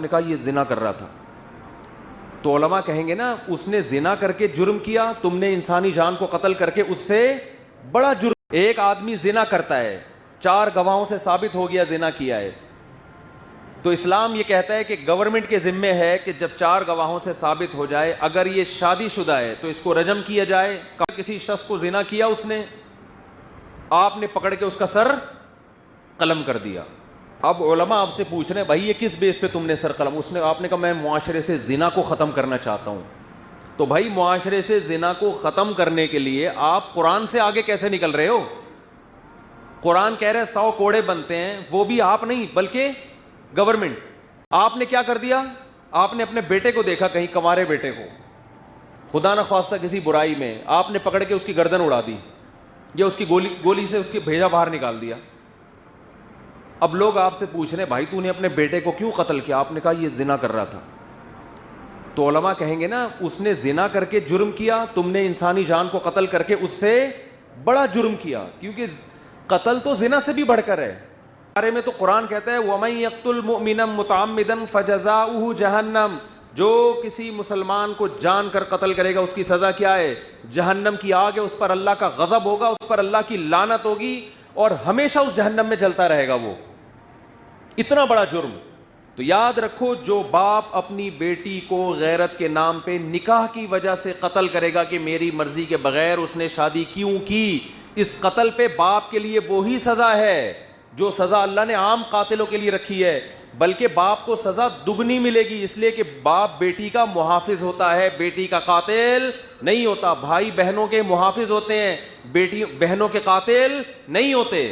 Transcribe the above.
نے کہا یہ زنا کر رہا تھا، تو علماء کہیں گے نا اس نے زنا کر کے جرم کیا، تم نے انسانی جان کو قتل کر کے اس سے بڑا جرم۔ ایک آدمی زنا کرتا ہے، 4 گواہوں سے ثابت ہو گیا زنا کیا ہے، تو اسلام یہ کہتا ہے کہ گورنمنٹ کے ذمے ہے کہ جب 4 گواہوں سے ثابت ہو جائے اگر یہ شادی شدہ ہے تو اس کو رجم کیا جائے۔ کسی شخص کو زنا کیا اس نے، آپ نے پکڑ کے اس کا سر قلم کر دیا۔ اب علماء آپ سے پوچھ رہے ہیں بھائی یہ کس بیس پہ تم نے سر قلم؟ اس نے آپ نے کہا میں معاشرے سے زنا کو ختم کرنا چاہتا ہوں۔ تو بھائی معاشرے سے زنا کو ختم کرنے کے لیے آپ قرآن سے آگے کیسے نکل رہے ہو؟ قرآن کہہ رہے 100 کوڑے بنتے ہیں، وہ بھی آپ نہیں بلکہ گورنمنٹ۔ آپ نے کیا کر دیا؟ آپ نے اپنے بیٹے کو دیکھا کہیں، کنوارے بیٹے کو، خدا نہ خواستہ کسی برائی میں، آپ نے پکڑ کے اس کی گردن اڑا دی یا اس کی گولی سے اس کی بھیجا باہر نکال دیا۔ اب لوگ آپ سے پوچھ رہے ہیں بھائی تو نے اپنے بیٹے کو کیوں قتل کیا؟ آپ نے کہا یہ زنا کر رہا تھا، تو علماء کہیں گے نا اس نے زنا کر کے جرم کیا، تم نے انسانی جان کو قتل کر کے اس سے بڑا جرم کیا، کیونکہ قتل تو زنا سے بھی بڑھ کر ہے۔ بارے میں تو قرآن کہتا ہے وَمَن يَقْتُلْ مُؤْمِنًا مُتَعَمِّدًا فَجَزَاؤُهُ جَهَنَّمُ، جو کسی مسلمان کو جان کر قتل کرے گا اس کی سزا کیا ہے؟ جہنم کی آگ ہے، اس پر اللہ کا غضب ہوگا، اس پر اللہ کی لعنت ہوگی اور ہمیشہ اس جہنم میں جلتا رہے گا۔ وہ اتنا بڑا جرم۔ تو یاد رکھو جو باپ اپنی بیٹی کو غیرت کے نام پہ نکاح کی وجہ سے قتل کرے گا کہ میری مرضی کے بغیر اس نے شادی کیوں کی، اس قتل پہ باپ کے لیے وہی سزا ہے جو سزا اللہ نے عام قاتلوں کے لیے رکھی ہے، بلکہ باپ کو سزا دگنی ملے گی، اس لیے کہ باپ بیٹی کا محافظ ہوتا ہے، بیٹی کا قاتل نہیں ہوتا۔ بھائی بہنوں کے محافظ ہوتے ہیں، بیٹی بہنوں کے قاتل نہیں ہوتے۔